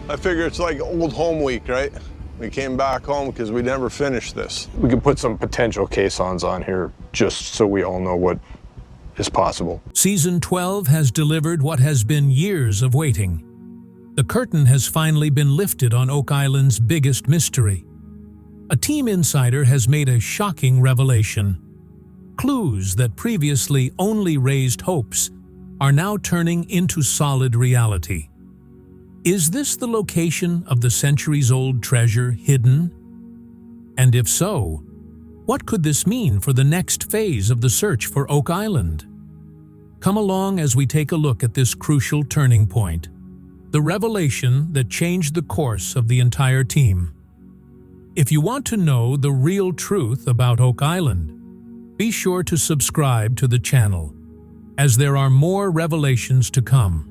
I figure it's like old home week, right? We came back home because we never finished this. We could put some potential caissons on here just so we all know what is possible. Season 12 has delivered what has been years of waiting. The curtain has finally been lifted on Oak Island's biggest mystery. A team insider has made a shocking revelation. Clues that previously only raised hopes are now turning into solid reality. Is this the location of the centuries-old treasure hidden? And if so, what could this mean for the next phase of the search for Oak Island? Come along as we take a look at this crucial turning point, the revelation that changed the course of the entire team. If you want to know the real truth about Oak Island, be sure to subscribe to the channel, as there are more revelations to come.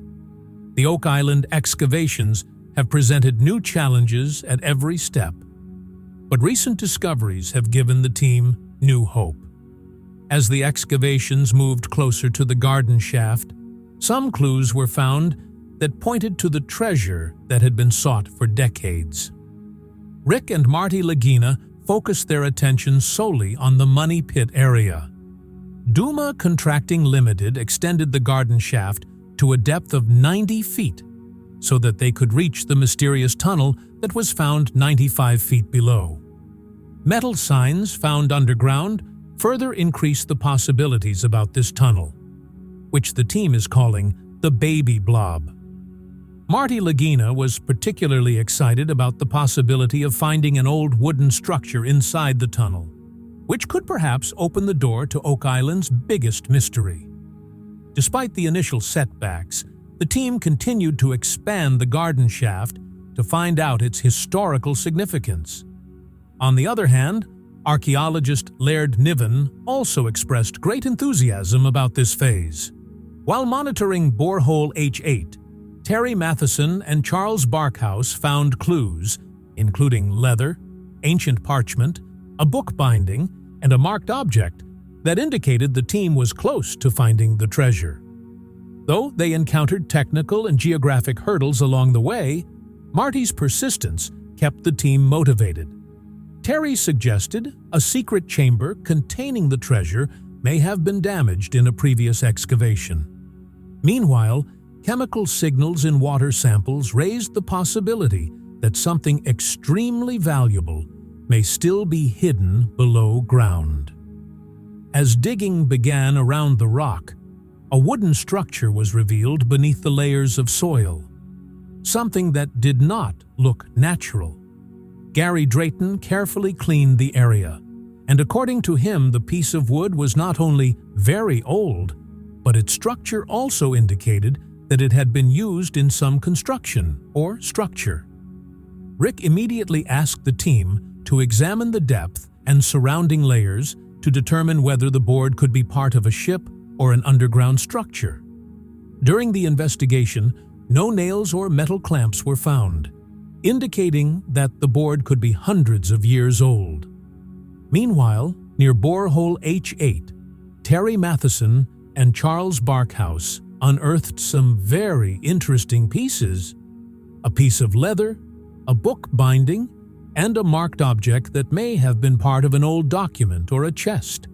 The Oak Island excavations have presented new challenges at every step, but recent discoveries have given the team new hope. As the excavations moved closer to the garden shaft, some clues were found that pointed to the treasure that had been sought for decades. Rick and Marty Lagina focused their attention solely on the Money Pit area. Duma Contracting Limited extended the garden shaft to a depth of 90 feet so that they could reach the mysterious tunnel that was found 95 feet below. Metal signs found underground further increased the possibilities about this tunnel, which the team is calling the Baby Blob. Marty Lagina was particularly excited about the possibility of finding an old wooden structure inside the tunnel, which could perhaps open the door to Oak Island's biggest mystery. Despite the initial setbacks, the team continued to expand the garden shaft to find out its historical significance. On the other hand, archaeologist Laird Niven also expressed great enthusiasm about this phase. While monitoring Borehole H8, Terry Matheson and Charles Barkhouse found clues, including leather, ancient parchment, a book binding, and a marked object that indicated the team was close to finding the treasure. Though they encountered technical and geographic hurdles along the way, Marty's persistence kept the team motivated. Terry suggested a secret chamber containing the treasure may have been damaged in a previous excavation. Meanwhile, chemical signals in water samples raised the possibility that something extremely valuable may still be hidden below ground. As digging began around the rock, a wooden structure was revealed beneath the layers of soil, something that did not look natural. Gary Drayton carefully cleaned the area, and according to him, the piece of wood was not only very old, but its structure also indicated that it had been used in some construction or structure. Rick immediately asked the team to examine the depth and surrounding layers to determine whether the board could be part of a ship or an underground structure. During the investigation, no nails or metal clamps were found, indicating that the board could be hundreds of years old. Meanwhile, near Borehole H8, Terry Matheson and Charles Barkhouse unearthed some very interesting pieces: a piece of leather, a book binding, and a marked object that may have been part of an old document or a chest.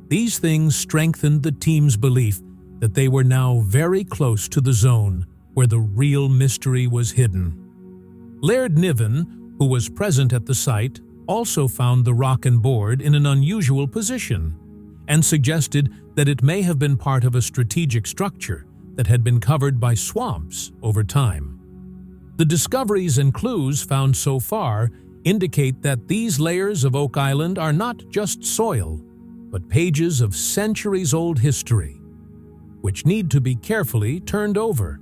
These things strengthened the team's belief that they were now very close to the zone where the real mystery was hidden. Laird Niven, who was present at the site, also found the rock and board in an unusual position and suggested that it may have been part of a strategic structure that had been covered by swamps over time. The discoveries and clues found so far indicate that these layers of Oak Island are not just soil, but pages of centuries-old history, which need to be carefully turned over.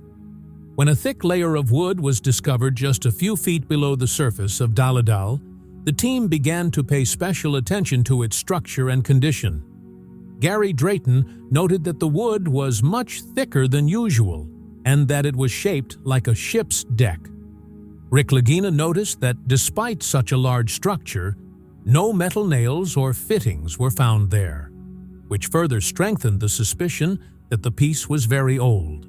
When a thick layer of wood was discovered just a few feet below the surface of Daladal, the team began to pay special attention to its structure and condition. Gary Drayton noted that the wood was much thicker than usual and that it was shaped like a ship's deck. Rick Lagina noticed that despite such a large structure, no metal nails or fittings were found there, which further strengthened the suspicion that the piece was very old.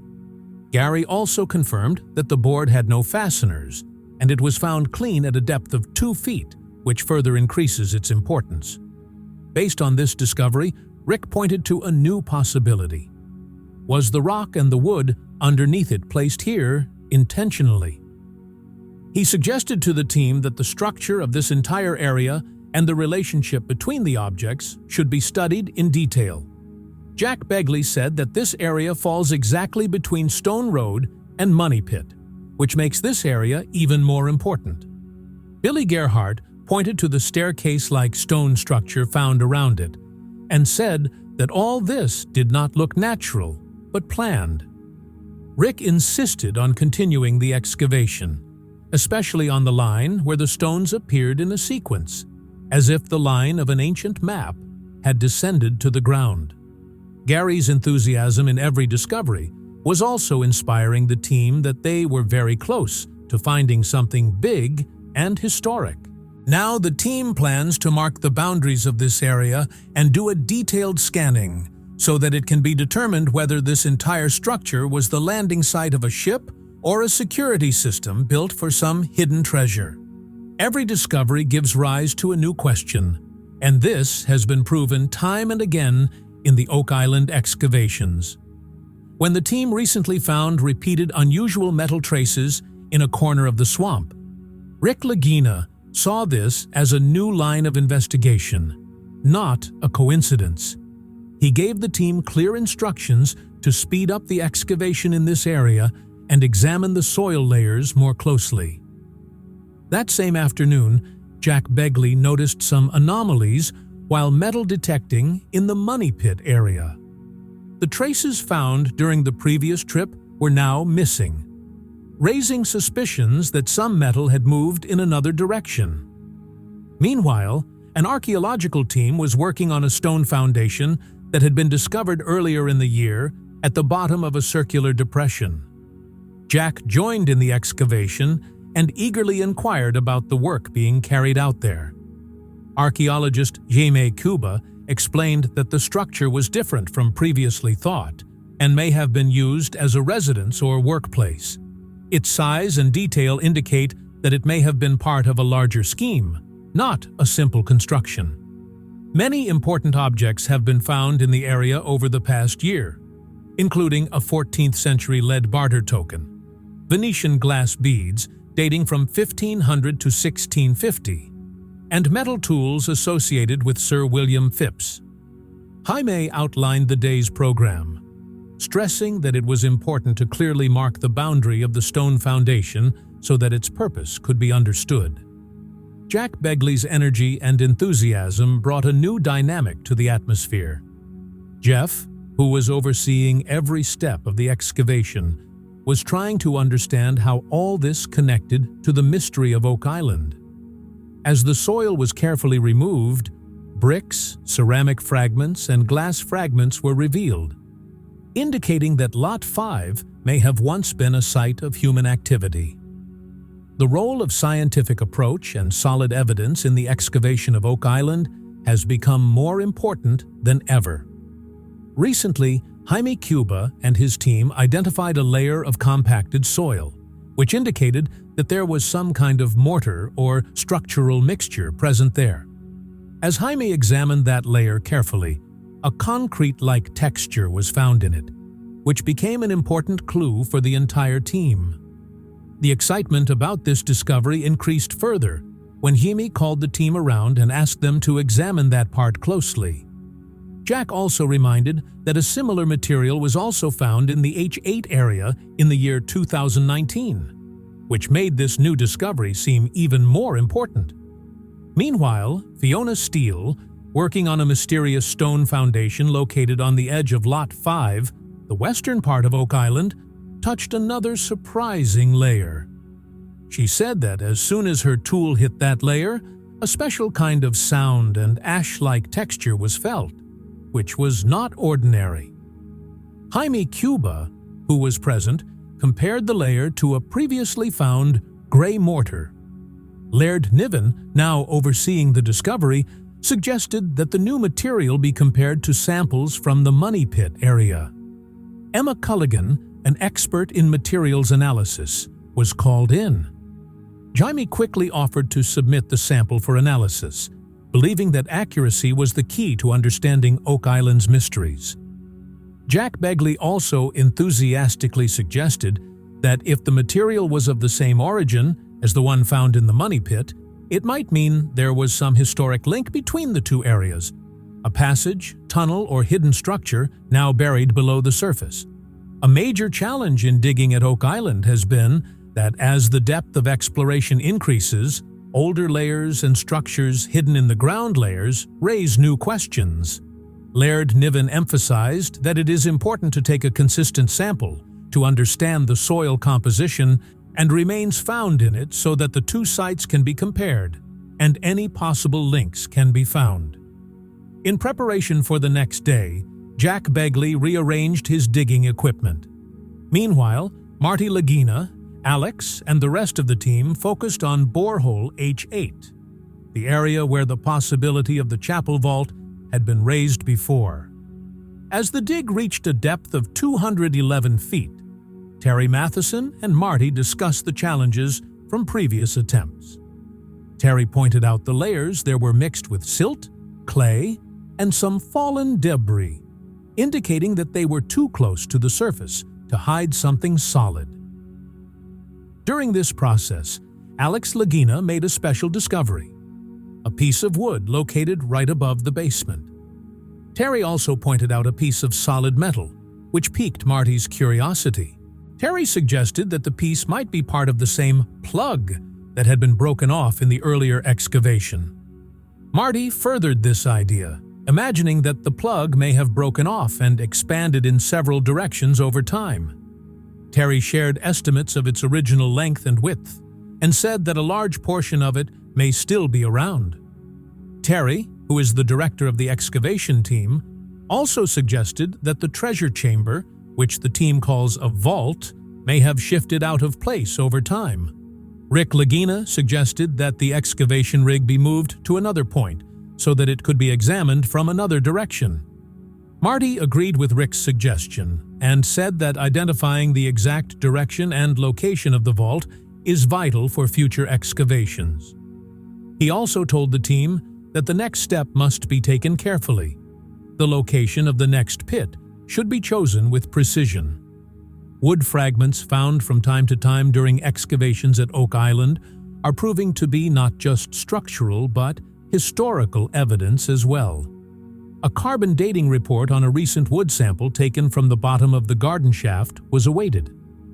Gary also confirmed that the board had no fasteners, and it was found clean at a depth of 2 feet, which further increases its importance. Based on this discovery, Rick pointed to a new possibility. Was the rock and the wood underneath it placed here intentionally? He suggested to the team that the structure of this entire area and the relationship between the objects should be studied in detail. Jack Begley said that this area falls exactly between Stone Road and Money Pit, which makes this area even more important. Billy Gerhardt pointed to the staircase-like stone structure found around it and said that all this did not look natural, but planned. Rick insisted on continuing the excavation, especially on the line where the stones appeared in a sequence, as if the line of an ancient map had descended to the ground. Gary's enthusiasm in every discovery was also inspiring the team that they were very close to finding something big and historic. Now the team plans to mark the boundaries of this area and do a detailed scanning so that it can be determined whether this entire structure was the landing site of a ship or a security system built for some hidden treasure. Every discovery gives rise to a new question, and this has been proven time and again in the Oak Island excavations. When the team recently found repeated unusual metal traces in a corner of the swamp, Rick Lagina saw this as a new line of investigation, not a coincidence. He gave the team clear instructions to speed up the excavation in this area and examine the soil layers more closely. That same afternoon, Jack Begley noticed some anomalies while metal detecting in the Money Pit area. The traces found during the previous trip were now missing, raising suspicions that some metal had moved in another direction. Meanwhile, an archaeological team was working on a stone foundation that had been discovered earlier in the year at the bottom of a circular depression. Jack joined in the excavation and eagerly inquired about the work being carried out there. Archaeologist Jaime Cuba explained that the structure was different from previously thought and may have been used as a residence or workplace. Its size and detail indicate that it may have been part of a larger scheme, not a simple construction. Many important objects have been found in the area over the past year, including a 14th-century lead barter token, Venetian glass beads dating from 1500 to 1650, and metal tools associated with Sir William Phipps. Jaime outlined the day's program, stressing that it was important to clearly mark the boundary of the stone foundation so that its purpose could be understood. Jack Begley's energy and enthusiasm brought a new dynamic to the atmosphere. Jeff, who was overseeing every step of the excavation, was trying to understand how all this connected to the mystery of Oak Island. As the soil was carefully removed, bricks, ceramic fragments, and glass fragments were revealed, indicating that Lot 5 may have once been a site of human activity. The role of scientific approach and solid evidence in the excavation of Oak Island has become more important than ever. Recently, Jaime Cuba and his team identified a layer of compacted soil, which indicated that there was some kind of mortar or structural mixture present there. As Jaime examined that layer carefully, a concrete-like texture was found in it, which became an important clue for the entire team. The excitement about this discovery increased further when Jaime called the team around and asked them to examine that part closely. Jack also reminded that a similar material was also found in the H8 area in the year 2019, which made this new discovery seem even more important. Meanwhile, Fiona Steele, working on a mysterious stone foundation located on the edge of Lot 5, the western part of Oak Island, touched another surprising layer. She said that as soon as her tool hit that layer, a special kind of sound and ash-like texture was felt, which was not ordinary. Jaime Cuba, who was present, compared the layer to a previously found gray mortar. Laird Niven, now overseeing the discovery, suggested that the new material be compared to samples from the Money Pit area. Emma Culligan, an expert in materials analysis, was called in. Jaime quickly offered to submit the sample for analysis, believing that accuracy was the key to understanding Oak Island's mysteries. Jack Begley also enthusiastically suggested that if the material was of the same origin as the one found in the money pit, it might mean there was some historic link between the two areas, a passage, tunnel, or hidden structure now buried below the surface. A major challenge in digging at Oak Island has been that as the depth of exploration increases, older layers and structures hidden in the ground layers raise new questions. Laird Niven emphasized that it is important to take a consistent sample to understand the soil composition and remains found in it so that the two sites can be compared and any possible links can be found. In preparation for the next day, Jack Begley rearranged his digging equipment. Meanwhile, Marty Lagina, Alex, and the rest of the team focused on Borehole H8, the area where the possibility of the chapel vault had been raised before. As the dig reached a depth of 211 feet, Terry Matheson and Marty discussed the challenges from previous attempts. Terry pointed out the layers there were mixed with silt, clay, and some fallen debris, indicating that they were too close to the surface to hide something solid. During this process, Alex Lagina made a special discovery, a piece of wood located right above the basement. Terry also pointed out a piece of solid metal, which piqued Marty's curiosity. Terry suggested that the piece might be part of the same plug that had been broken off in the earlier excavation. Marty furthered this idea, imagining that the plug may have broken off and expanded in several directions over time. Terry shared estimates of its original length and width, and said that a large portion of it may still be around. Terry, who is the director of the excavation team, also suggested that the treasure chamber, which the team calls a vault, may have shifted out of place over time. Rick Lagina suggested that the excavation rig be moved to another point so that it could be examined from another direction. Marty agreed with Rick's suggestion and said that identifying the exact direction and location of the vault is vital for future excavations. He also told the team that the next step must be taken carefully. The location of the next pit should be chosen with precision. Wood fragments found from time to time during excavations at Oak Island are proving to be not just structural but historical evidence as well. A carbon dating report on a recent wood sample taken from the bottom of the garden shaft was awaited,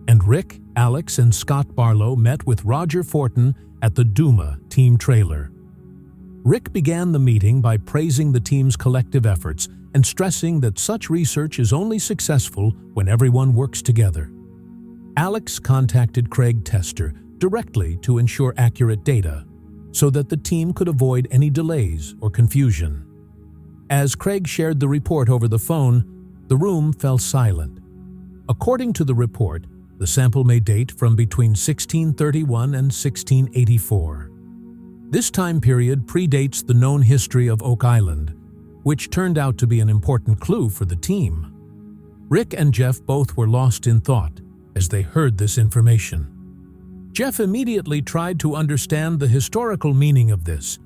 and Rick, Alex, and Scott Barlow met with Roger Fortin at the Duma team trailer. Rick began the meeting by praising the team's collective efforts and stressing that such research is only successful when everyone works together. Alex contacted Craig Tester directly to ensure accurate data, so that the team could avoid any delays or confusion. As Craig shared the report over the phone, the room fell silent. According to the report, the sample may date from between 1631 and 1684. This time period predates the known history of Oak Island, which turned out to be an important clue for the team. Rick and Jeff both were lost in thought as they heard this information. Jeff immediately tried to understand the historical meaning of this.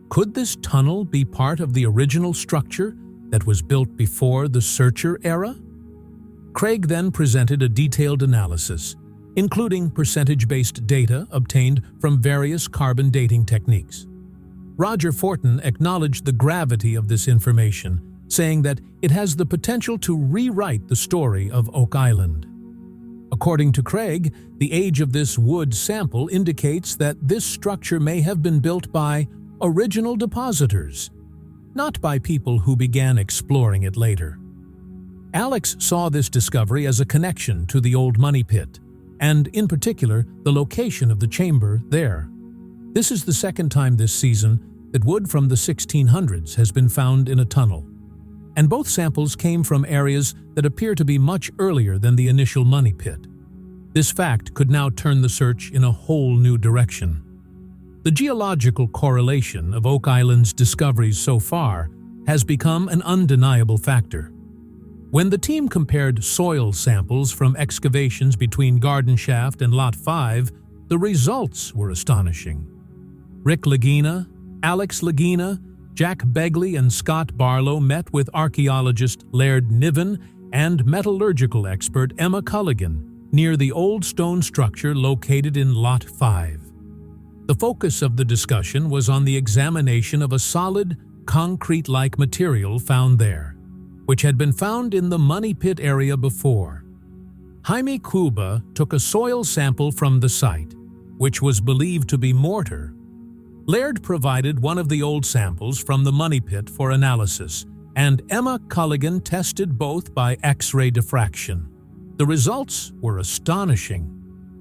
Could this tunnel be part of the original structure that was built before the Searcher era? Craig then presented a detailed analysis, including percentage-based data obtained from various carbon dating techniques. Roger Fortin acknowledged the gravity of this information, saying that it has the potential to rewrite the story of Oak Island. According to Craig, the age of this wood sample indicates that this structure may have been built by original depositors, not by people who began exploring it later. Alex saw this discovery as a connection to the old money pit, and in particular, the location of the chamber there. This is the second time this season that wood from the 1600s has been found in a tunnel, and both samples came from areas that appear to be much earlier than the initial money pit. This fact could now turn the search in a whole new direction. The geological correlation of Oak Island's discoveries so far has become an undeniable factor. When the team compared soil samples from excavations between Garden Shaft and Lot 5, the results were astonishing. Rick Lagina, Alex Lagina, Jack Begley, and Scott Barlow met with archaeologist Laird Niven and metallurgical expert Emma Culligan near the old stone structure located in Lot 5. The focus of the discussion was on the examination of a solid, concrete-like material found there, which had been found in the money pit area before. Jaime Cuba took a soil sample from the site, which was believed to be mortar. Laird provided one of the old samples from the money pit for analysis, and Emma Culligan tested both by X-ray diffraction. The results were astonishing.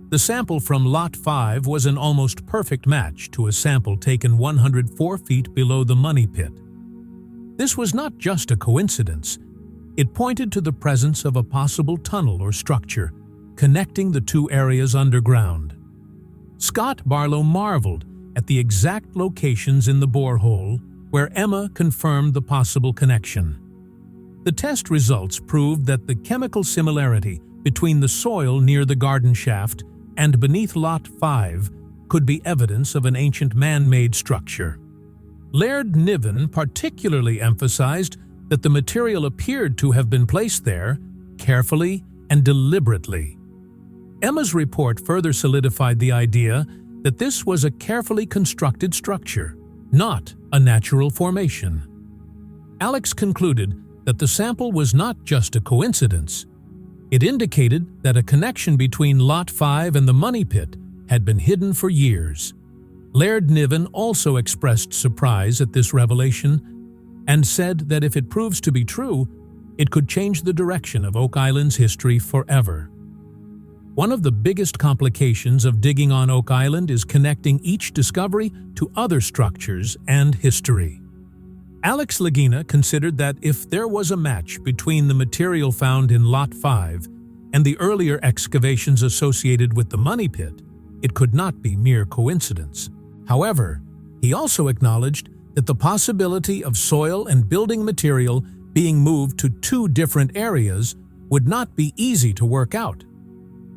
The sample from Lot 5 was an almost perfect match to a sample taken 104 feet below the money pit. This was not just a coincidence. It pointed to the presence of a possible tunnel or structure connecting the two areas underground. Scott Barlow marveled at the exact locations in the borehole where Emma confirmed the possible connection. The test results proved that the chemical similarity between the soil near the garden shaft and beneath Lot 5 could be evidence of an ancient man-made structure. Laird Niven particularly emphasized that the material appeared to have been placed there carefully and deliberately. Emma's report further solidified the idea that this was a carefully constructed structure, not a natural formation. Alex concluded that the sample was not just a coincidence. It indicated that a connection between Lot 5 and the money pit had been hidden for years. Laird Niven also expressed surprise at this revelation and said that if it proves to be true, it could change the direction of Oak Island's history forever. One of the biggest complications of digging on Oak Island is connecting each discovery to other structures and history. Alex Lagina considered that if there was a match between the material found in Lot 5 and the earlier excavations associated with the money pit, it could not be mere coincidence. However, he also acknowledged that the possibility of soil and building material being moved to two different areas would not be easy to work out.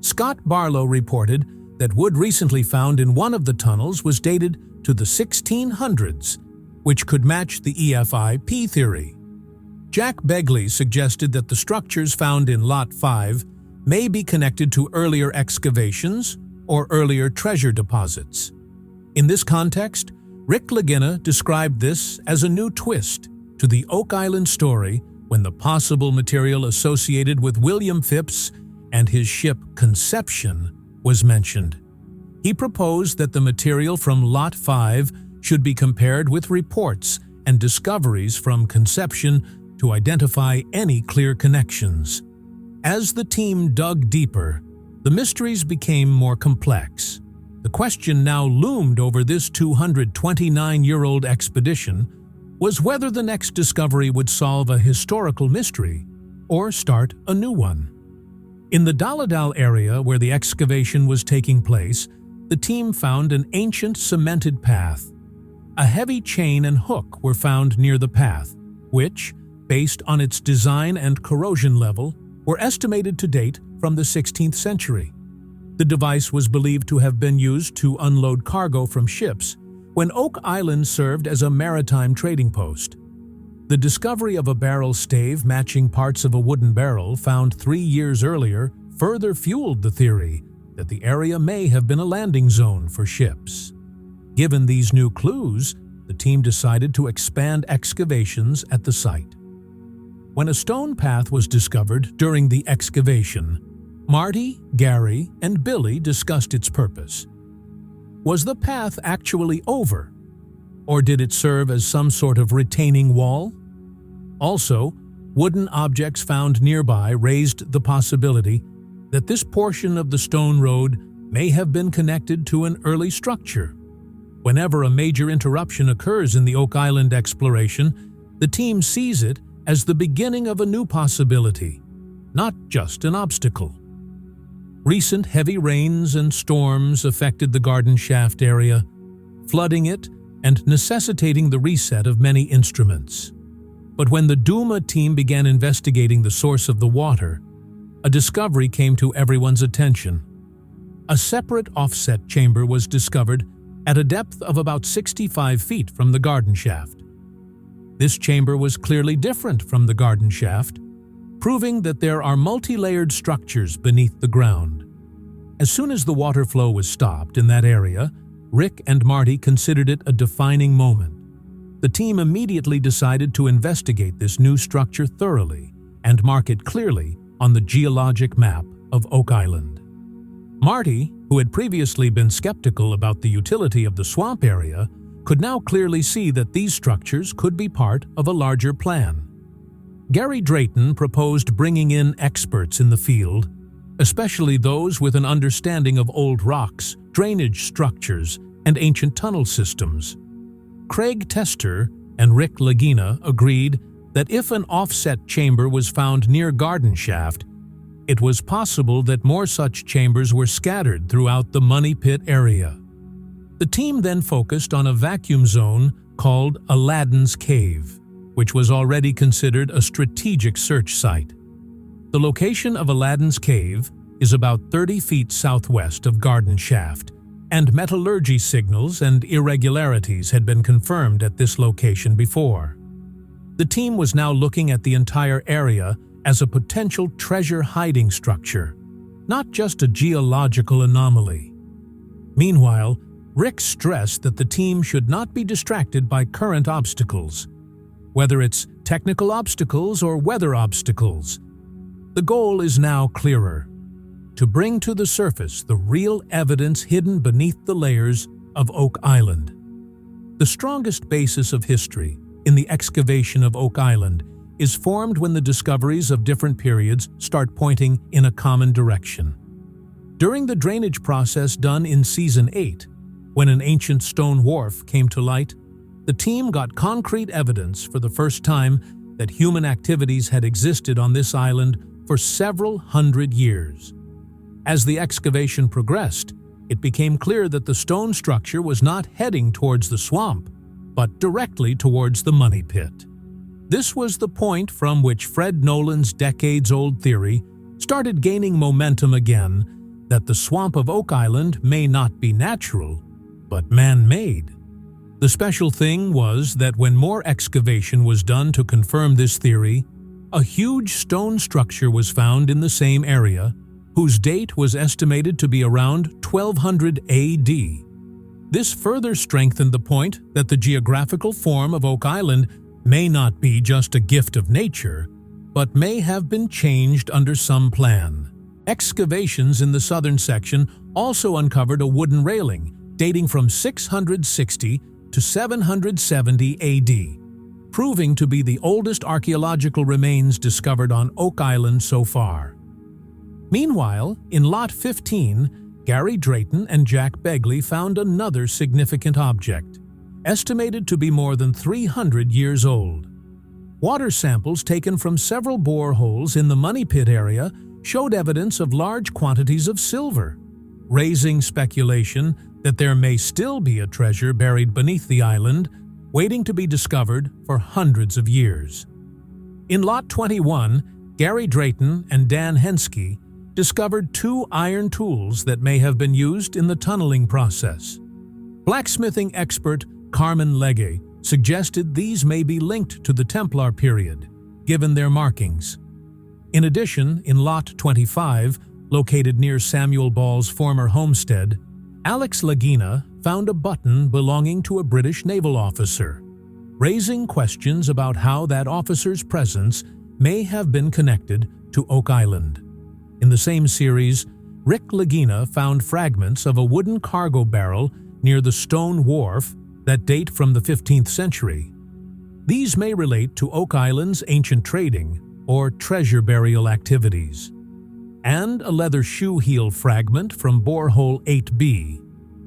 Scott Barlow reported that wood recently found in one of the tunnels was dated to the 1600s, which could match the EFI-P theory. Jack Begley suggested that the structures found in Lot 5 may be connected to earlier excavations or earlier treasure deposits. In this context, Rick Lagina described this as a new twist to the Oak Island story when the possible material associated with William Phipps and his ship Conception was mentioned. He proposed that the material from Lot 5 should be compared with reports and discoveries from Conception to identify any clear connections. As the team dug deeper, the mysteries became more complex. The question now loomed over this 229-year-old expedition was whether the next discovery would solve a historical mystery or start a new one. In the Dalladal area where the excavation was taking place, the team found an ancient cemented path. A heavy chain and hook were found near the path, which, based on its design and corrosion level, were estimated to date from the 16th century. The device was believed to have been used to unload cargo from ships when Oak Island served as a maritime trading post. The discovery of a barrel stave matching parts of a wooden barrel found 3 years earlier further fueled the theory that the area may have been a landing zone for ships. Given these new clues, the team decided to expand excavations at the site. When a stone path was discovered during the excavation, Marty, Gary, and Billy discussed its purpose. Was the path actually over, or did it serve as some sort of retaining wall? Also, wooden objects found nearby raised the possibility that this portion of the stone road may have been connected to an early structure. Whenever a major interruption occurs in the Oak Island exploration, the team sees it as the beginning of a new possibility, not just an obstacle. Recent heavy rains and storms affected the garden shaft area, flooding it and necessitating the reset of many instruments. But when the Duma team began investigating the source of the water, a discovery came to everyone's attention. A separate offset chamber was discovered at a depth of about 65 feet from the garden shaft. This chamber was clearly different from the garden shaft, proving that there are multi-layered structures beneath the ground. As soon as the water flow was stopped in that area, Rick and Marty considered it a defining moment. The team immediately decided to investigate this new structure thoroughly and mark it clearly on the geologic map of Oak Island. Marty, who had previously been skeptical about the utility of the swamp area, could now clearly see that these structures could be part of a larger plan. Gary Drayton proposed bringing in experts in the field, especially those with an understanding of old rocks, drainage structures, and ancient tunnel systems. Craig Tester and Rick Lagina agreed that if an offset chamber was found near Garden Shaft, it was possible that more such chambers were scattered throughout the Money Pit area. The team then focused on a vacuum zone called Aladdin's Cave, which was already considered a strategic search site. The location of Aladdin's Cave is about 30 feet southwest of Garden Shaft, and metallurgy signals and irregularities had been confirmed at this location before. The team was now looking at the entire area as a potential treasure hiding structure, not just a geological anomaly. Meanwhile, Rick stressed that the team should not be distracted by current obstacles, whether it's technical obstacles or weather obstacles. The goal is now clearer: to bring to the surface the real evidence hidden beneath the layers of Oak Island. The strongest basis of history in the excavation of Oak Island is formed when the discoveries of different periods start pointing in a common direction. During the drainage process done in Season 8, when an ancient stone wharf came to light, the team got concrete evidence for the first time that human activities had existed on this island for several hundred years. As the excavation progressed, it became clear that the stone structure was not heading towards the swamp, but directly towards the Money Pit. This was the point from which Fred Nolan's decades-old theory started gaining momentum again, that the swamp of Oak Island may not be natural, but man-made. The special thing was that when more excavation was done to confirm this theory, a huge stone structure was found in the same area, whose date was estimated to be around 1200 AD. This further strengthened the point that the geographical form of Oak Island may not be just a gift of nature, but may have been changed under some plan. Excavations in the southern section also uncovered a wooden railing dating from 660 to 770 AD, proving to be the oldest archaeological remains discovered on Oak Island so far. Meanwhile, in Lot 15, Gary Drayton and Jack Begley found another significant object, estimated to be more than 300 years old. Water samples taken from several boreholes in the Money Pit area showed evidence of large quantities of silver, raising speculation that there may still be a treasure buried beneath the island, waiting to be discovered for hundreds of years. In Lot 21, Gary Drayton and Dan Henske discovered 2 iron tools that may have been used in the tunneling process. Blacksmithing expert Carmen Legge suggested these may be linked to the Templar period, given their markings. In addition, in Lot 25, located near Samuel Ball's former homestead, Alex Lagina found a button belonging to a British naval officer, raising questions about how that officer's presence may have been connected to Oak Island. In the same series, Rick Lagina found fragments of a wooden cargo barrel near the stone wharf that date from the 15th century. These may relate to Oak Island's ancient trading or treasure burial activities. And a leather shoe heel fragment from Borehole 8B,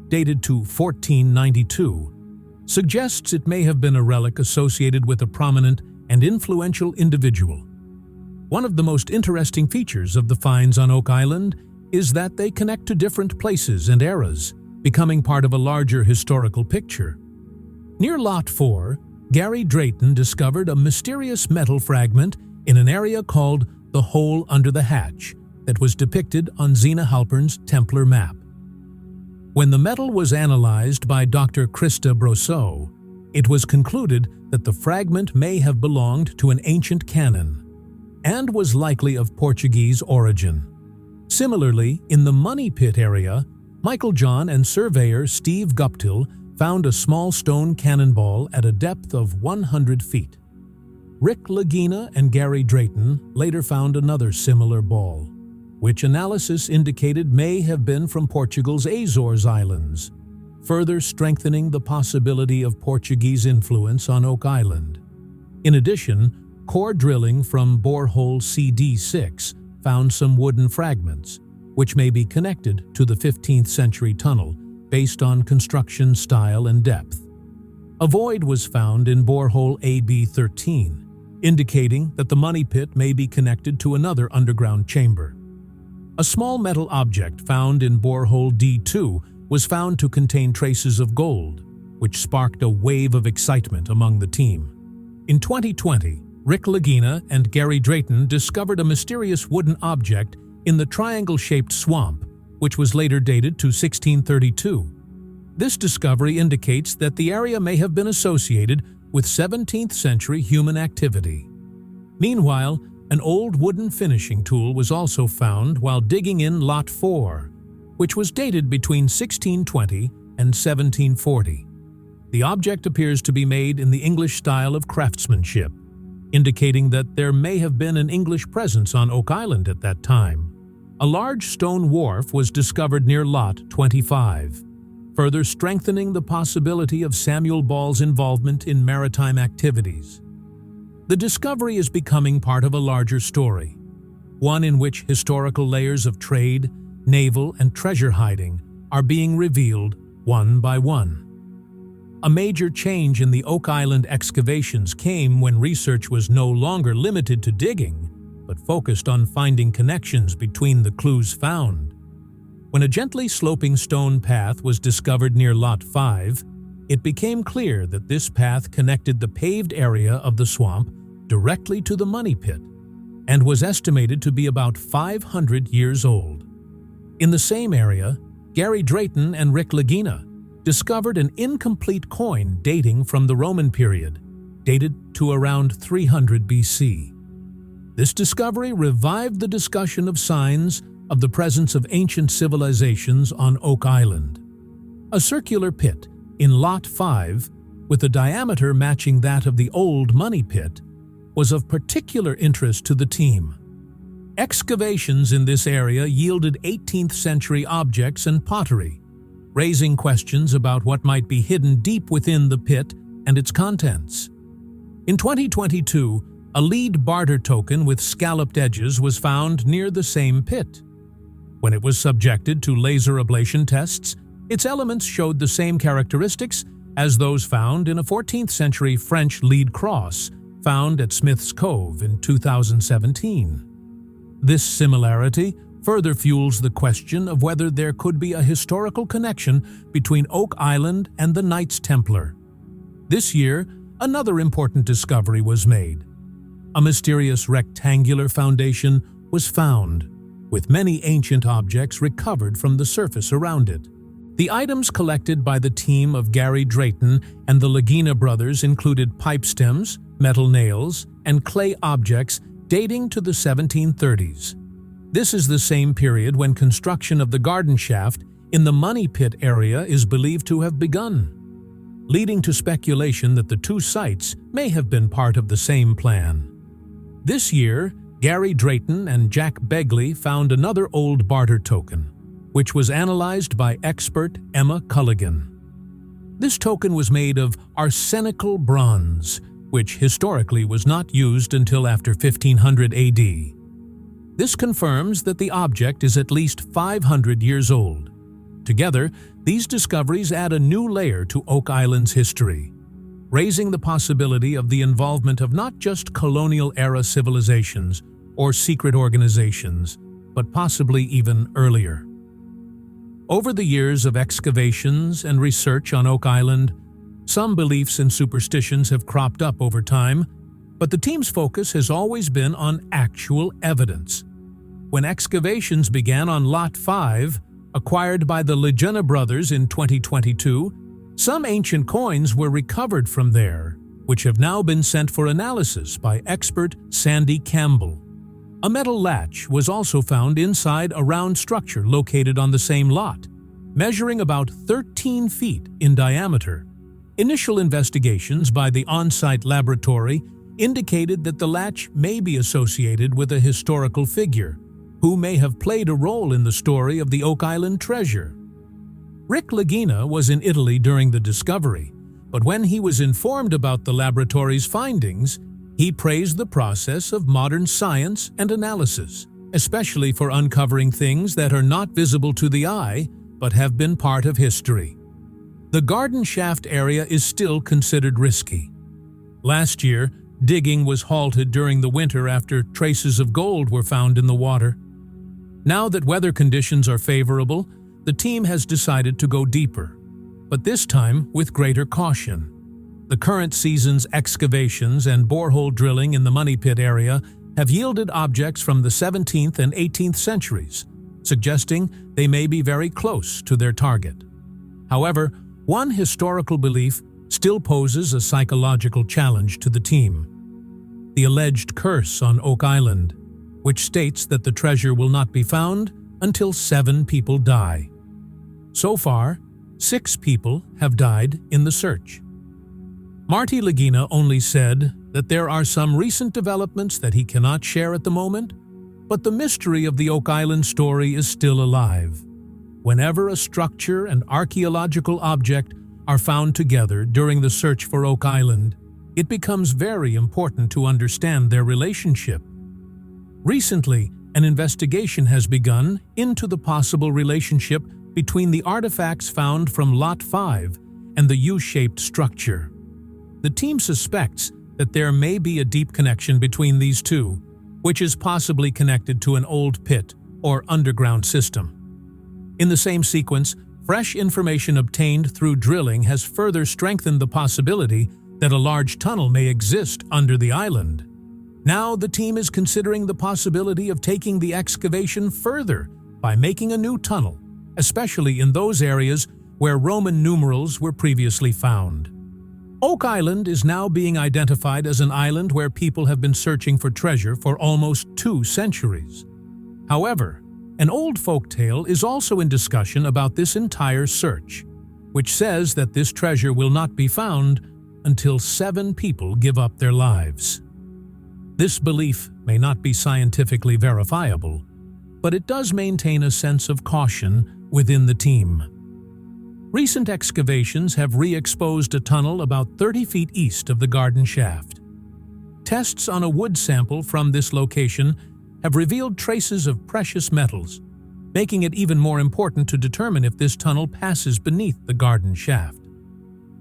dated to 1492, suggests it may have been a relic associated with a prominent and influential individual. One of the most interesting features of the finds on Oak Island is that they connect to different places and eras, becoming part of a larger historical picture. Near Lot 4, Gary Drayton discovered a mysterious metal fragment in an area called the Hole Under the Hatch that was depicted on Zena Halpern's Templar map. When the metal was analyzed by Dr. Christa Brosseau, it was concluded that the fragment may have belonged to an ancient cannon and was likely of Portuguese origin. Similarly, in the Money Pit area, Michael John and surveyor Steve Guptill found a small stone cannonball at a depth of 100 feet. Rick Lagina and Gary Drayton later found another similar ball, which analysis indicated may have been from Portugal's Azores Islands, further strengthening the possibility of Portuguese influence on Oak Island. In addition, core drilling from Borehole CD6 found some wooden fragments, which may be connected to the 15th century tunnel based on construction style and depth. A void was found in Borehole AB13, indicating that the money pit may be connected to another underground chamber. A small metal object found in Borehole D2 was found to contain traces of gold, which sparked a wave of excitement among the team. In 2020, Rick Lagina and Gary Drayton discovered a mysterious wooden object in the triangle-shaped swamp, which was later dated to 1632. This discovery indicates that the area may have been associated with 17th century human activity. Meanwhile, an old wooden finishing tool was also found while digging in Lot 4, which was dated between 1620 and 1740. The object appears to be made in the English style of craftsmanship, indicating that there may have been an English presence on Oak Island at that time. A large stone wharf was discovered near Lot 25, further strengthening the possibility of Samuel Ball's involvement in maritime activities. The discovery is becoming part of a larger story, one in which historical layers of trade, naval, and treasure hiding are being revealed one by one. A major change in the Oak Island excavations came when research was no longer limited to digging, but focused on finding connections between the clues found. When a gently sloping stone path was discovered near Lot 5, it became clear that this path connected the paved area of the swamp directly to the money pit and was estimated to be about 500 years old. In the same area, Gary Drayton and Rick Lagina discovered an incomplete coin dating from the Roman period, dated to around 300 BC. This discovery revived the discussion of signs of the presence of ancient civilizations on Oak Island. A circular pit in Lot 5, with a diameter matching that of the old money pit, was of particular interest to the team. Excavations in this area yielded 18th century objects and pottery, raising questions about what might be hidden deep within the pit and its contents. In 2022, a lead barter token with scalloped edges was found near the same pit. When it was subjected to laser ablation tests, its elements showed the same characteristics as those found in a 14th century French lead cross found at Smith's Cove in 2017. This similarity further fuels the question of whether there could be a historical connection between Oak Island and the Knights Templar. This year, another important discovery was made. A mysterious rectangular foundation was found, with many ancient objects recovered from the surface around it. The items collected by the team of Gary Drayton and the Lagina brothers included pipe stems, metal nails, and clay objects dating to the 1730s. This is the same period when construction of the garden shaft in the money pit area is believed to have begun, leading to speculation that the two sites may have been part of the same plan. This year, Gary Drayton and Jack Begley found another old barter token, which was analyzed by expert Emma Culligan. This token was made of arsenical bronze, which historically was not used until after 1500 AD. This confirms that the object is at least 500 years old. Together, these discoveries add a new layer to Oak Island's history, raising the possibility of the involvement of not just colonial-era civilizations or secret organizations, but possibly even earlier. Over the years of excavations and research on Oak Island, Some beliefs and superstitions have cropped up over time, but the team's focus has always been on actual evidence. When excavations began on Lot 5, acquired by the Lagina brothers in 2022, some ancient coins were recovered from there, which have now been sent for analysis by expert Sandy Campbell. A metal latch was also found inside a round structure located on the same lot, measuring about 13 feet in diameter. Initial investigations by the on-site laboratory indicated that the latch may be associated with a historical figure who may have played a role in the story of the Oak Island treasure. Rick Lagina was in Italy during the discovery, but when he was informed about the laboratory's findings, he praised the process of modern science and analysis, especially for uncovering things that are not visible to the eye but have been part of history. The garden shaft area is still considered risky. Last year, digging was halted during the winter after traces of gold were found in the water. Now that weather conditions are favorable, the team has decided to go deeper, but this time with greater caution. The current season's excavations and borehole drilling in the Money Pit area have yielded objects from the 17th and 18th centuries, suggesting they may be very close to their target. However, one historical belief still poses a psychological challenge to the team: the alleged curse on Oak Island, which states that the treasure will not be found until 7 people die. So far, 6 people have died in the search. Marty Lagina only said that there are some recent developments that he cannot share at the moment, but the mystery of the Oak Island story is still alive. Whenever a structure and archaeological object are found together during the search for Oak Island, it becomes very important to understand their relationship. Recently, an investigation has begun into the possible relationship between the artifacts found from Lot 5 and the U-shaped structure. The team suspects that there may be a deep connection between these two, which is possibly connected to an old pit or underground system. In the same sequence, fresh information obtained through drilling has further strengthened the possibility that a large tunnel may exist under the island. Now the team is considering the possibility of taking the excavation further by making a new tunnel, especially in those areas where Roman numerals were previously found. Oak Island is now being identified as an island where people have been searching for treasure for almost 2 centuries. However, an old folktale is also in discussion about this entire search, which says that this treasure will not be found until 7 people give up their lives. This belief may not be scientifically verifiable, but it does maintain a sense of caution within the team. Recent excavations have re-exposed a tunnel about 30 feet east of the garden shaft. Tests on a wood sample from this location have revealed traces of precious metals, making it even more important to determine if this tunnel passes beneath the garden shaft.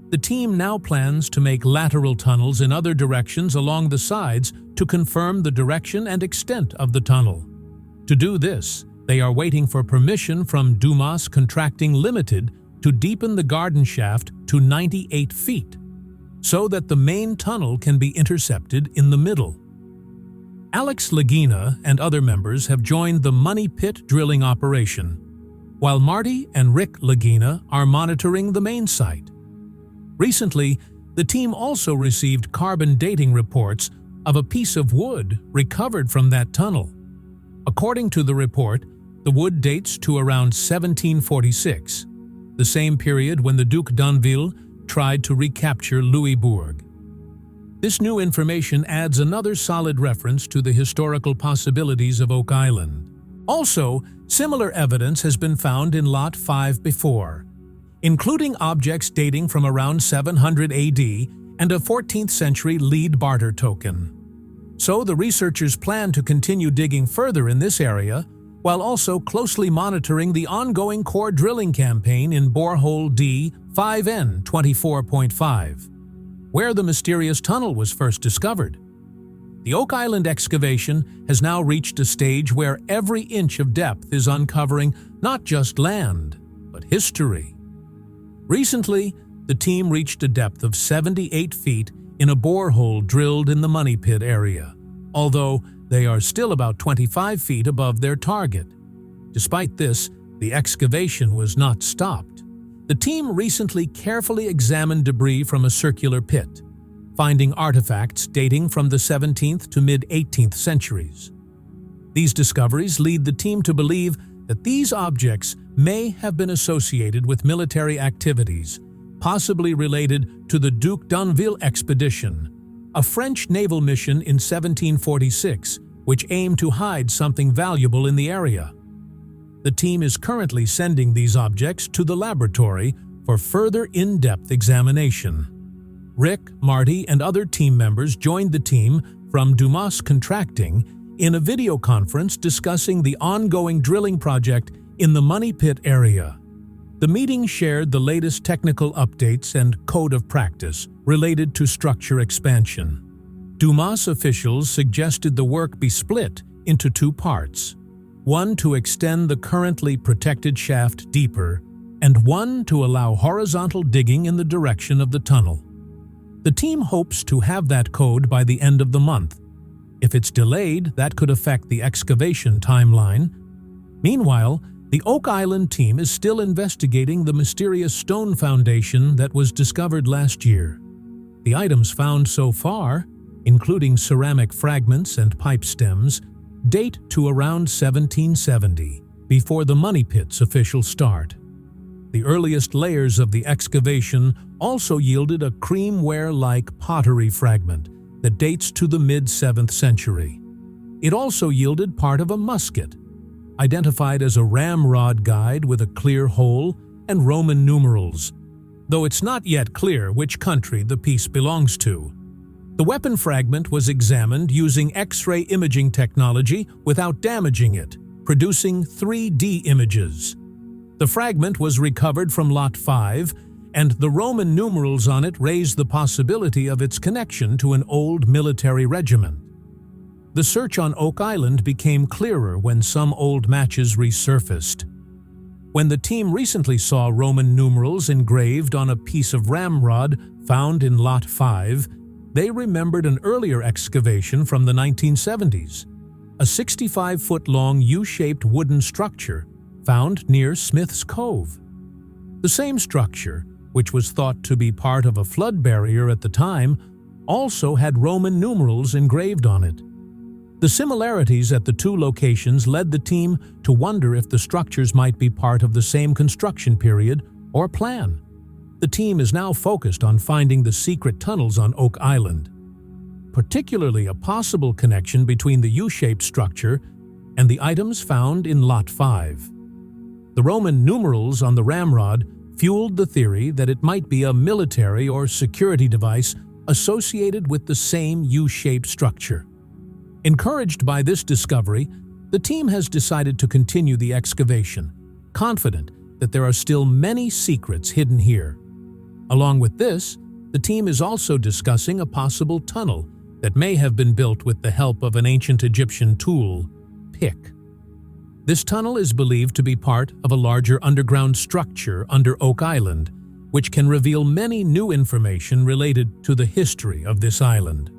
The team now plans to make lateral tunnels in other directions along the sides to confirm the direction and extent of the tunnel. To do this, they are waiting for permission from Dumas Contracting Limited to deepen the garden shaft to 98 feet, so that the main tunnel can be intercepted in the middle. Alex Lagina and other members have joined the Money Pit drilling operation, while Marty and Rick Lagina are monitoring the main site. Recently, the team also received carbon dating reports of a piece of wood recovered from that tunnel. According to the report, the wood dates to around 1746, the same period when the Duc d'Anville tried to recapture Louisbourg. This new information adds another solid reference to the historical possibilities of Oak Island. Also, similar evidence has been found in Lot 5 before, including objects dating from around 700 AD and a 14th century lead barter token. So the researchers plan to continue digging further in this area, while also closely monitoring the ongoing core drilling campaign in Borehole D 5N24.5, where the mysterious tunnel was first discovered. The Oak Island excavation has now reached a stage where every inch of depth is uncovering not just land, but history. Recently, the team reached a depth of 78 feet in a borehole drilled in the money pit area, although they are still about 25 feet above their target. Despite this, the excavation was not stopped. The team recently carefully examined debris from a circular pit, finding artifacts dating from the 17th to mid-18th centuries. These discoveries lead the team to believe that these objects may have been associated with military activities, possibly related to the Duc d'Anville expedition, a French naval mission in 1746, which aimed to hide something valuable in the area. The team is currently sending these objects to the laboratory for further in-depth examination. Rick, Marty, and other team members joined the team from Dumas Contracting in a video conference discussing the ongoing drilling project in the Money Pit area. The meeting shared the latest technical updates and code of practice related to structure expansion. Dumas officials suggested the work be split into two parts, one to extend the currently protected shaft deeper, and one to allow horizontal digging in the direction of the tunnel. The team hopes to have that code by the end of the month. If it's delayed, that could affect the excavation timeline. Meanwhile, the Oak Island team is still investigating the mysterious stone foundation that was discovered last year. The items found so far, including ceramic fragments and pipe stems, date to around 1770, before the Money Pit's official start. The earliest layers of the excavation also yielded a creamware-like pottery fragment that dates to the mid-7th century. It also yielded part of a musket, identified as a ramrod guide with a clear hole and Roman numerals, though it's not yet clear which country the piece belongs to. The weapon fragment was examined using X-ray imaging technology without damaging it, producing 3D images. The fragment was recovered from Lot 5, and the Roman numerals on it raised the possibility of its connection to an old military regiment. The search on Oak Island became clearer when some old matches resurfaced. When the team recently saw Roman numerals engraved on a piece of ramrod found in Lot 5, they remembered an earlier excavation from the 1970s, a 65-foot-long U-shaped wooden structure found near Smith's Cove. The same structure, which was thought to be part of a flood barrier at the time, also had Roman numerals engraved on it. The similarities at the two locations led the team to wonder if the structures might be part of the same construction period or plan. The team is now focused on finding the secret tunnels on Oak Island, particularly a possible connection between the U-shaped structure and the items found in Lot 5. The Roman numerals on the ramrod fueled the theory that it might be a military or security device associated with the same U-shaped structure. Encouraged by this discovery, the team has decided to continue the excavation, confident that there are still many secrets hidden here. Along with this, the team is also discussing a possible tunnel that may have been built with the help of an ancient Egyptian tool, pick. This tunnel is believed to be part of a larger underground structure under Oak Island, which can reveal many new information related to the history of this island.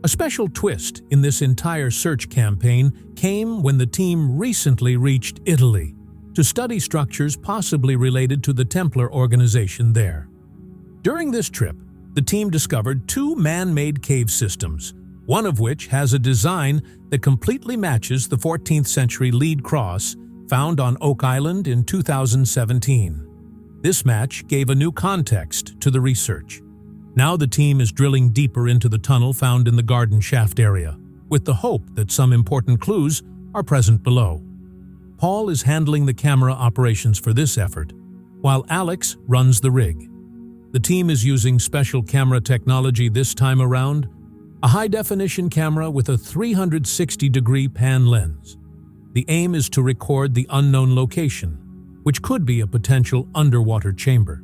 A special twist in this entire search campaign came when the team recently reached Italy to study structures possibly related to the Templar organization there. During this trip, the team discovered two man-made cave systems, one of which has a design that completely matches the 14th century lead cross found on Oak Island in 2017. This match gave a new context to the research. Now the team is drilling deeper into the tunnel found in the garden shaft area, with the hope that some important clues are present below. Paul is handling the camera operations for this effort, while Alex runs the rig. The team is using special camera technology this time around, a high-definition camera with a 360-degree pan lens. The aim is to record the unknown location, which could be a potential underwater chamber.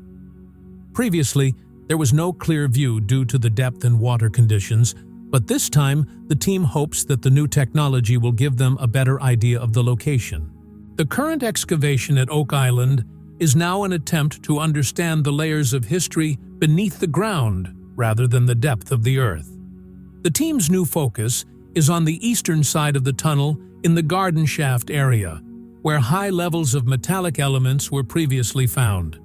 Previously, there was no clear view due to the depth and water conditions, but this time the team hopes that the new technology will give them a better idea of the location. The current excavation at Oak Island is now an attempt to understand the layers of history beneath the ground rather than the depth of the Earth. The team's new focus is on the eastern side of the tunnel in the garden shaft area, where high levels of metallic elements were previously found.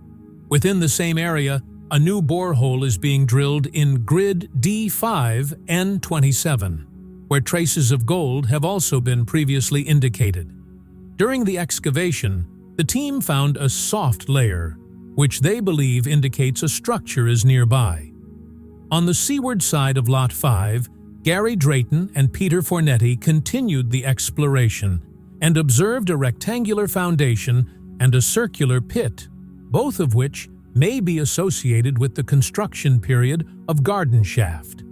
Within the same area, a new borehole is being drilled in grid D5N27, where traces of gold have also been previously indicated. During the excavation, the team found a soft layer, which they believe indicates a structure is nearby. On the seaward side of Lot 5, Gary Drayton and Peter Fornetti continued the exploration and observed a rectangular foundation and a circular pit, both of which may be associated with the construction period of garden shaft.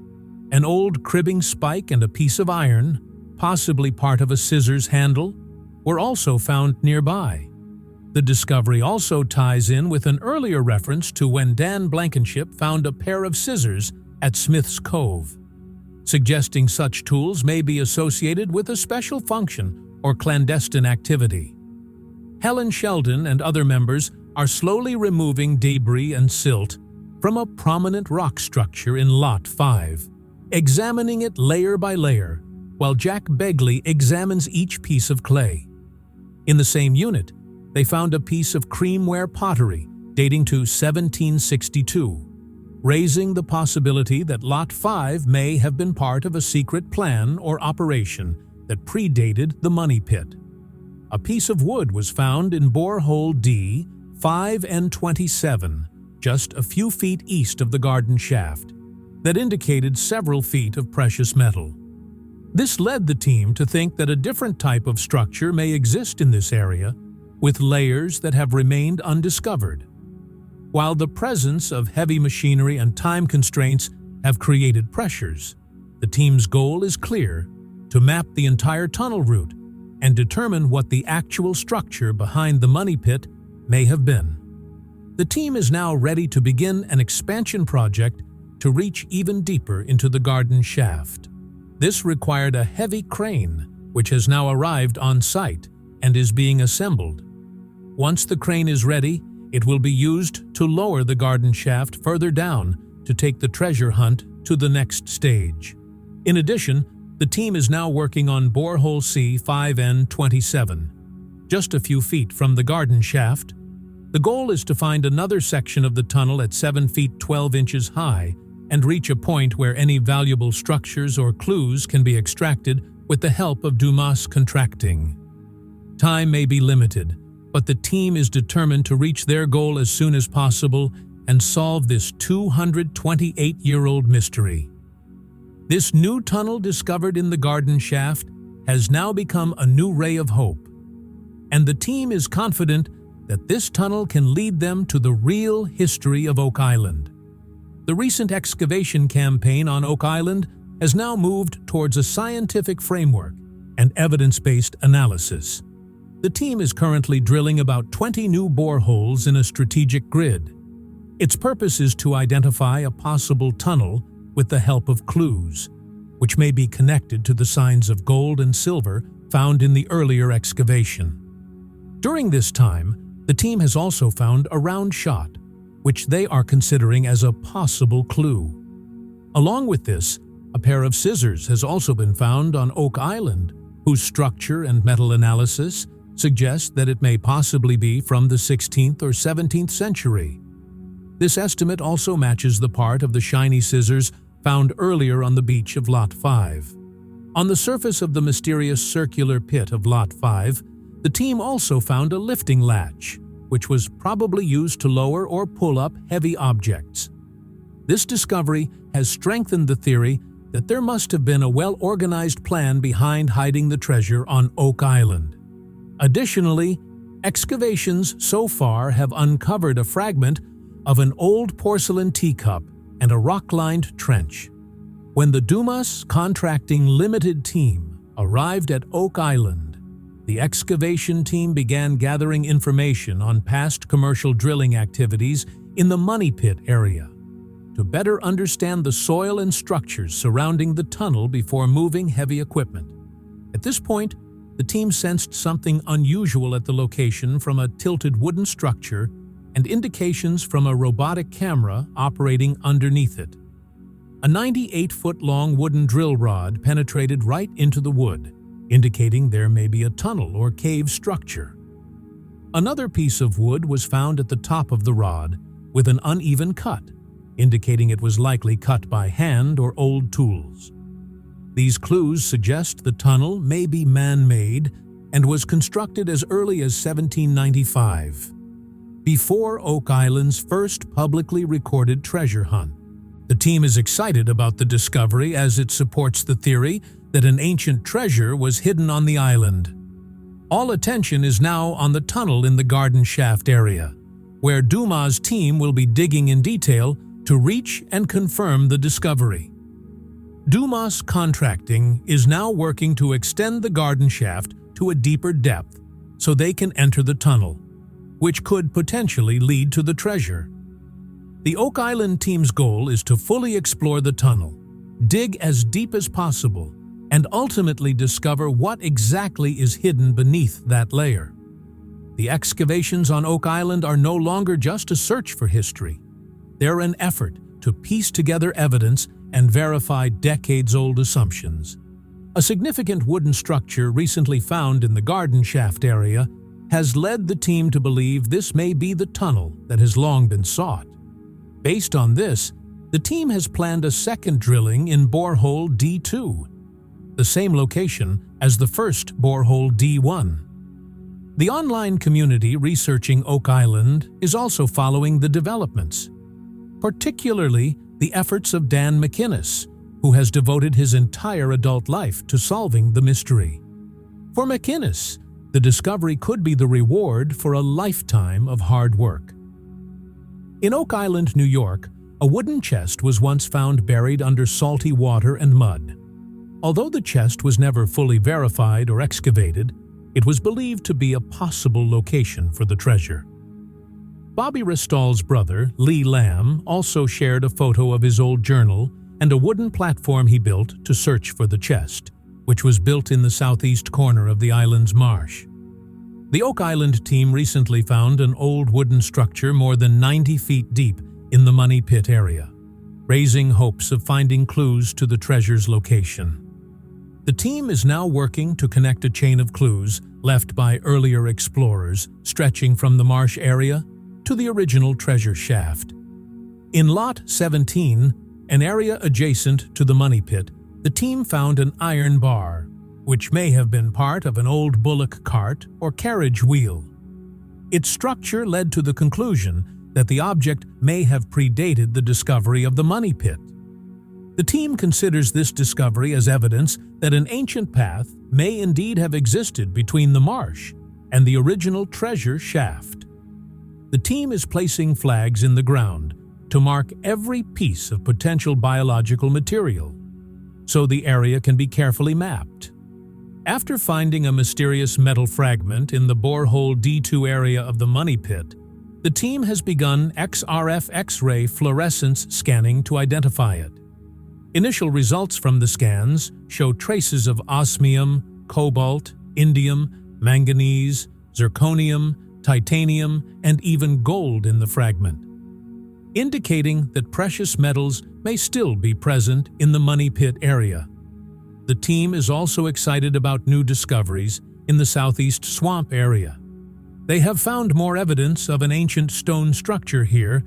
An old cribbing spike and a piece of iron, possibly part of a scissors handle, were also found nearby. The discovery also ties in with an earlier reference to when Dan Blankenship found a pair of scissors at Smith's Cove, suggesting such tools may be associated with a special function or clandestine activity. Helen Sheldon and other members are slowly removing debris and silt from a prominent rock structure in Lot 5, examining it layer by layer, while Jack Begley examines each piece of clay. In the same unit, they found a piece of creamware pottery dating to 1762, raising the possibility that Lot 5 may have been part of a secret plan or operation that predated the money pit. A piece of wood was found in Borehole D5N27, just a few feet east of the garden shaft, that indicated several feet of precious metal. This led the team to think that a different type of structure may exist in this area, with layers that have remained undiscovered. While the presence of heavy machinery and time constraints have created pressures, the team's goal is clear: to map the entire tunnel route and determine what the actual structure behind the money pit may have been. The team is now ready to begin an expansion project to reach even deeper into the garden shaft. This required a heavy crane, which has now arrived on site and is being assembled. Once the crane is ready, it will be used to lower the garden shaft further down to take the treasure hunt to the next stage. In addition, the team is now working on Borehole C5N27, just a few feet from the garden shaft. The goal is to find another section of the tunnel at 7 feet 12 inches high and reach a point where any valuable structures or clues can be extracted with the help of Dumas contracting. Time may be limited, but the team is determined to reach their goal as soon as possible and solve this 228-year-old mystery. This new tunnel discovered in the garden shaft has now become a new ray of hope, and the team is confident that this tunnel can lead them to the real history of Oak Island. The recent excavation campaign on Oak Island has now moved towards a scientific framework and evidence-based analysis. The team is currently drilling about 20 new boreholes in a strategic grid. Its purpose is to identify a possible tunnel with the help of clues, which may be connected to the signs of gold and silver found in the earlier excavation. During this time, the team has also found a round shot, which they are considering as a possible clue. Along with this, a pair of scissors has also been found on Oak Island, whose structure and metal analysis suggests that it may possibly be from the 16th or 17th century. This estimate also matches the part of the shiny scissors found earlier on the beach of Lot 5. On the surface of the mysterious circular pit of Lot 5, the team also found a lifting latch, which was probably used to lower or pull up heavy objects. This discovery has strengthened the theory that there must have been a well-organized plan behind hiding the treasure on Oak Island. Additionally, excavations so far have uncovered a fragment of an old porcelain teacup and a rock-lined trench. When the Dumas Contracting Limited team arrived at Oak Island, the excavation team began gathering information on past commercial drilling activities in the Money Pit area to better understand the soil and structures surrounding the tunnel before moving heavy equipment. At this point, the team sensed something unusual at the location from a tilted wooden structure and indications from a robotic camera operating underneath it. A 98-foot-long wooden drill rod penetrated right into the wood, indicating there may be a tunnel or cave structure. Another piece of wood was found at the top of the rod with an uneven cut, indicating it was likely cut by hand or old tools. These clues suggest the tunnel may be man-made and was constructed as early as 1795, before Oak Island's first publicly recorded treasure hunt. The team is excited about the discovery as it supports the theory that an ancient treasure was hidden on the island. All attention is now on the tunnel in the garden shaft area, where Dumas' team will be digging in detail to reach and confirm the discovery. Dumas Contracting is now working to extend the garden shaft to a deeper depth so they can enter the tunnel, which could potentially lead to the treasure. The Oak Island team's goal is to fully explore the tunnel, dig as deep as possible, and ultimately discover what exactly is hidden beneath that layer. The excavations on Oak Island are no longer just a search for history. They're an effort to piece together evidence and verify decades-old assumptions. A significant wooden structure recently found in the garden shaft area has led the team to believe this may be the tunnel that has long been sought. Based on this, the team has planned a second drilling in Borehole D2, the same location as the first Borehole D1. The online community researching Oak Island is also following the developments, particularly the efforts of Dan McInnes, who has devoted his entire adult life to solving the mystery. For McInnes, the discovery could be the reward for a lifetime of hard work. In Oak Island, New York, a wooden chest was once found buried under salty water and mud. Although the chest was never fully verified or excavated, it was believed to be a possible location for the treasure. Bobby Ristall's brother, Lee Lamb, also shared a photo of his old journal and a wooden platform he built to search for the chest, which was built in the southeast corner of the island's marsh. The Oak Island team recently found an old wooden structure more than 90 feet deep in the Money Pit area, raising hopes of finding clues to the treasure's location. The team is now working to connect a chain of clues left by earlier explorers stretching from the marsh area to the original treasure shaft. In Lot 17, an area adjacent to the Money Pit, the team found an iron bar, which may have been part of an old bullock cart or carriage wheel. Its structure led to the conclusion that the object may have predated the discovery of the Money Pit. The team considers this discovery as evidence that an ancient path may indeed have existed between the marsh and the original treasure shaft. The team is placing flags in the ground to mark every piece of potential biological material, so the area can be carefully mapped. After finding a mysterious metal fragment in the Borehole D2 area of the Money Pit, the team has begun XRF X-ray fluorescence scanning to identify it. Initial results from the scans show traces of osmium, cobalt, indium, manganese, zirconium, titanium, and even gold in the fragment, indicating that precious metals may still be present in the Money Pit area. The team is also excited about new discoveries in the southeast swamp area. They have found more evidence of an ancient stone structure here,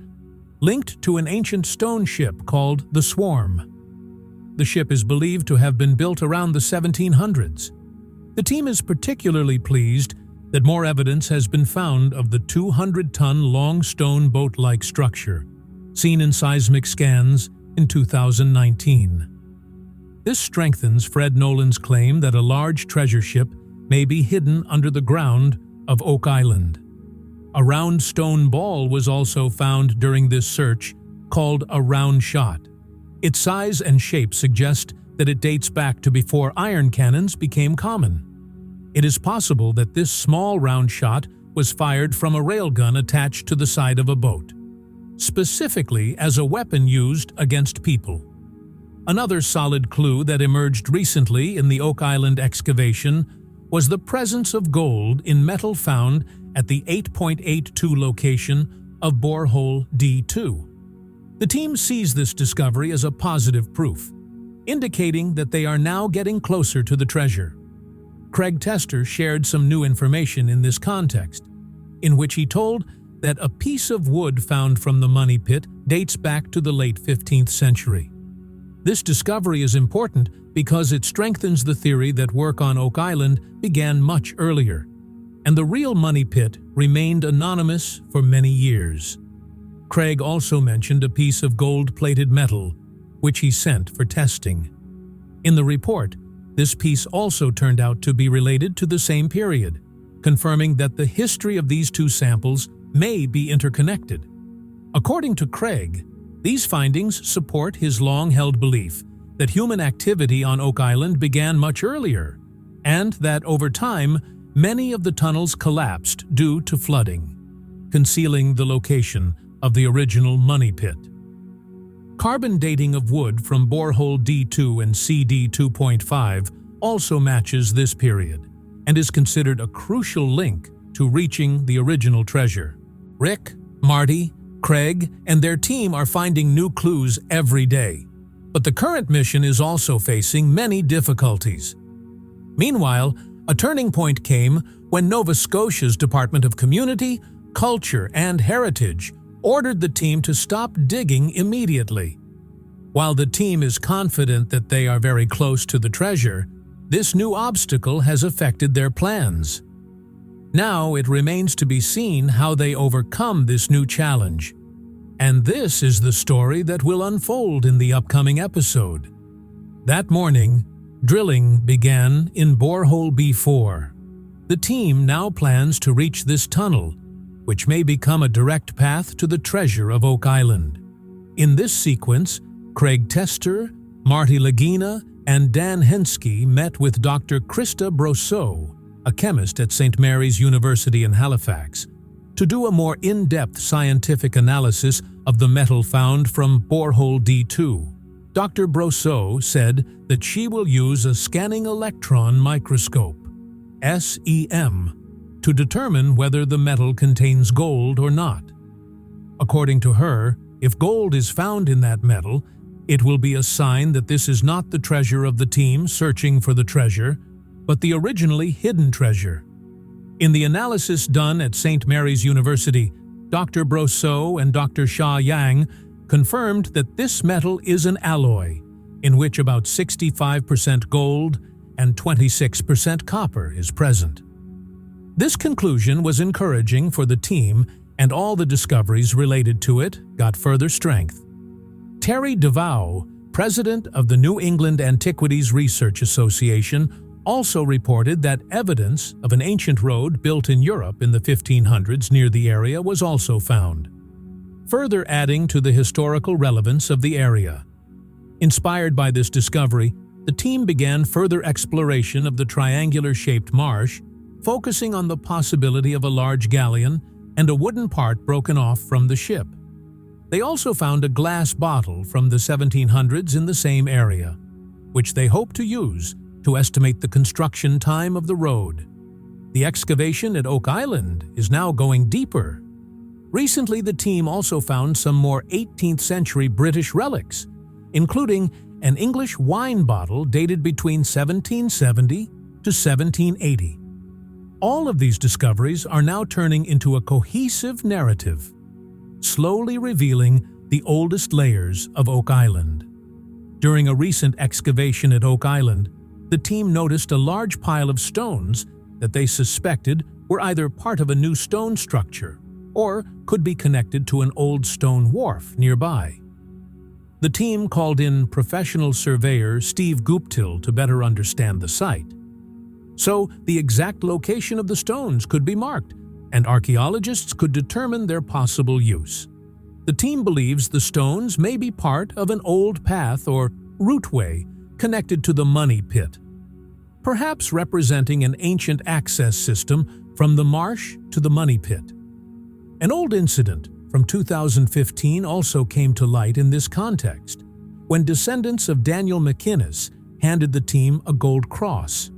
linked to an ancient stone ship called the Swarm. The ship is believed to have been built around the 1700s. The team is particularly pleased that more evidence has been found of the 200-ton long stone boat-like structure, seen in seismic scans in 2019. This strengthens Fred Nolan's claim that a large treasure ship may be hidden under the ground of Oak Island. A round stone ball was also found during this search, called a round shot. Its size and shape suggest that it dates back to before iron cannons became common. It is possible that this small round shot was fired from a railgun attached to the side of a boat, specifically as a weapon used against people. Another solid clue that emerged recently in the Oak Island excavation was the presence of gold in metal found at the 8.82 location of Borehole D2. The team sees this discovery as a positive proof, indicating that they are now getting closer to the treasure. Craig Tester shared some new information in this context, in which he told that a piece of wood found from the money pit dates back to the late 15th century. This discovery is important because it strengthens the theory that work on Oak Island began much earlier, and the real money pit remained anonymous for many years. Craig also mentioned a piece of gold-plated metal, which he sent for testing. In the report, this piece also turned out to be related to the same period, confirming that the history of these two samples may be interconnected. According to Craig, these findings support his long-held belief that human activity on Oak Island began much earlier, and that over time, many of the tunnels collapsed due to flooding, concealing the location of the original money pit. Carbon dating of wood from Borehole D2 and CD 2.5 also matches this period and is considered a crucial link to reaching the original treasure. Rick, Marty, Craig, and their team are finding new clues every day, but the current mission is also facing many difficulties. Meanwhile, a turning point came when Nova Scotia's Department of Community, Culture, and Heritage ordered the team to stop digging immediately. While the team is confident that they are very close to the treasure, this new obstacle has affected their plans. Now it remains to be seen how they overcome this new challenge. And this is the story that will unfold in the upcoming episode. That morning, drilling began in Borehole B4. The team now plans to reach this tunnel, which may become a direct path to the treasure of Oak Island. In this sequence, Craig Tester, Marty Lagina, and Dan Henske met with Dr. Krista Brosseau, a chemist at St. Mary's University in Halifax, to do a more in-depth scientific analysis of the metal found from Borehole D2. Dr. Brosseau said that she will use a scanning electron microscope, SEM, to determine whether the metal contains gold or not. According to her, if gold is found in that metal, it will be a sign that this is not the treasure of the team searching for the treasure, but the originally hidden treasure. In the analysis done at St. Mary's University, Dr. Brosseau and Dr. Sha Yang confirmed that this metal is an alloy, in which about 65% gold and 26% copper is present. This conclusion was encouraging for the team, and all the discoveries related to it got further strength. Terry DeVoe, president of the New England Antiquities Research Association, also reported that evidence of an ancient road built in Europe in the 1500s near the area was also found, further adding to the historical relevance of the area. Inspired by this discovery, the team began further exploration of the triangular-shaped marsh, focusing on the possibility of a large galleon and a wooden part broken off from the ship. They also found a glass bottle from the 1700s in the same area, which they hope to use to estimate the construction time of the road. The excavation at Oak Island is now going deeper. Recently, the team also found some more 18th century British relics, including an English wine bottle dated between 1770 to 1780. All of these discoveries are now turning into a cohesive narrative, slowly revealing the oldest layers of Oak Island. During a recent excavation at Oak Island, the team noticed a large pile of stones that they suspected were either part of a new stone structure or could be connected to an old stone wharf nearby. The team called in professional surveyor Steve Guptill to better understand the site. So the exact location of the stones could be marked, and archaeologists could determine their possible use. The team believes the stones may be part of an old path or routeway connected to the money pit, perhaps representing an ancient access system from the marsh to the money pit. An old incident from 2015 also came to light in this context, when descendants of Daniel McInnes handed the team a gold cross.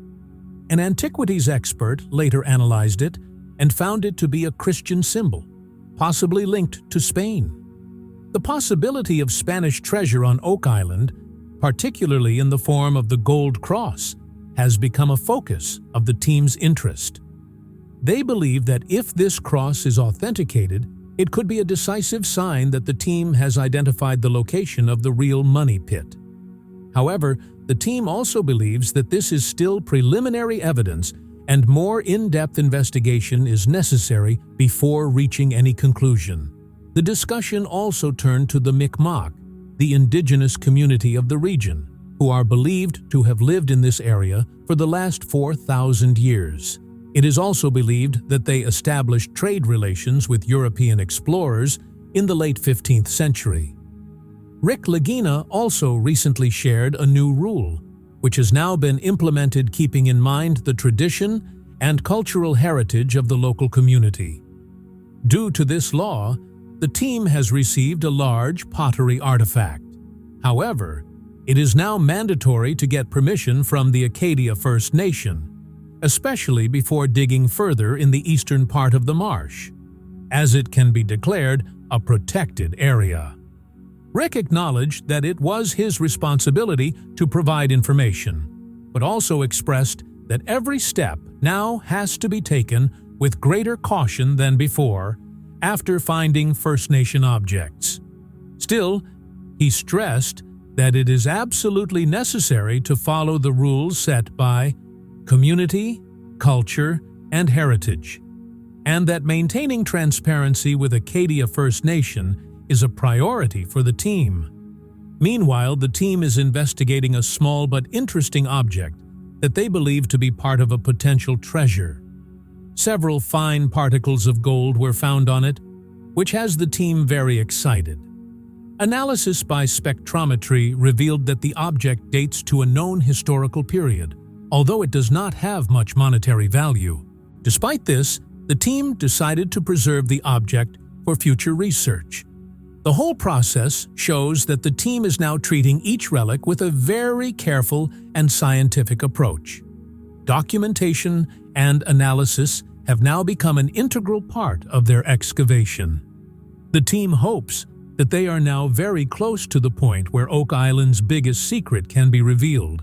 An antiquities expert later analyzed it and found it to be a Christian symbol, possibly linked to Spain. The possibility of Spanish treasure on Oak Island, particularly in the form of the gold cross, has become a focus of the team's interest. They believe that if this cross is authenticated, it could be a decisive sign that the team has identified the location of the real money pit. However, the team also believes that this is still preliminary evidence and more in-depth investigation is necessary before reaching any conclusion. The discussion also turned to the Mi'kmaq, the indigenous community of the region, who are believed to have lived in this area for the last 4,000 years. It is also believed that they established trade relations with European explorers in the late 15th century. Rick Lagina also recently shared a new rule, which has now been implemented keeping in mind the tradition and cultural heritage of the local community. Due to this law, the team has received a large pottery artifact. However, it is now mandatory to get permission from the Acadia First Nation, especially before digging further in the eastern part of the marsh, as it can be declared a protected area. Rick acknowledged that it was his responsibility to provide information, but also expressed that every step now has to be taken with greater caution than before after finding First Nation objects. Still, he stressed that it is absolutely necessary to follow the rules set by community, culture, and heritage, and that maintaining transparency with Acadia First Nation is a priority for the team. Meanwhile, the team is investigating a small but interesting object that they believe to be part of a potential treasure. Several fine particles of gold were found on it, which has the team very excited. Analysis by spectrometry revealed that the object dates to a known historical period, although it does not have much monetary value. Despite this, the team decided to preserve the object for future research. The whole process shows that the team is now treating each relic with a very careful and scientific approach. Documentation and analysis have now become an integral part of their excavation. The team hopes that they are now very close to the point where Oak Island's biggest secret can be revealed.